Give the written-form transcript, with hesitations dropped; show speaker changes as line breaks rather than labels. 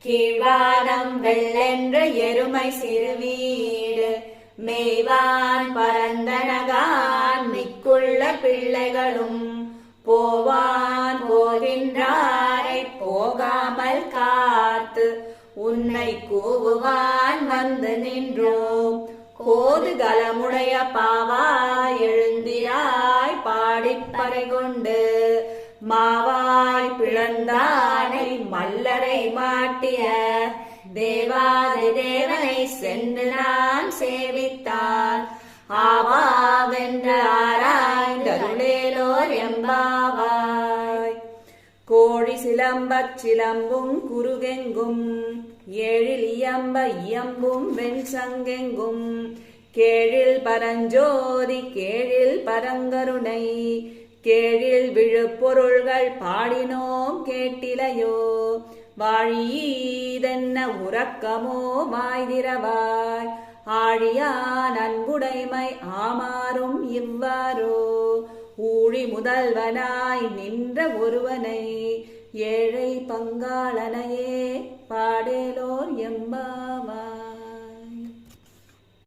கீழ்வானம் வெள்ளென்ற எருமை சிறுவீடு மேய்வான் பரந்தனகான் மிக்குள்ள பிள்ளைகளும் போவான் போகின்றாரை போகாமல் காத்து உன்னை கூவுவான் வந்து நின்றோம். கோதுகலமுடைய பாவாய் எழுந்திராய் பாடிப்பறை கொண்டு மாவாய் பிளந்தானை மல்லரை மாட்டிய தேவாதி தேவனை சென்று நான் சேவித்தான் ஆவாவென்ற ஆராய்ந்தருளேலோர் எம்பாவாய். கோழி சிலம்பச் சிலம்பும் குருகெங்கும் ஏழில் இயம்ப இயம்பும் வெண்சங்கெங்கும் கேழில் பரஞ்சோதி கேழில் பரங்கருணை கேழில் விழுப்பொருள்கள் பாடினோம் கேட்டிலையோ. வாழீதென்ன உறக்கமோ மாய்திரவாய் ஆழியான் அன்புடைமை ஆமாறும் இவ்வாறோ. ஊழி முதல்வனாய் நின்ற ஒருவனை ஏழை பங்காளனையே பாடேலோர் எம்பாவாய்.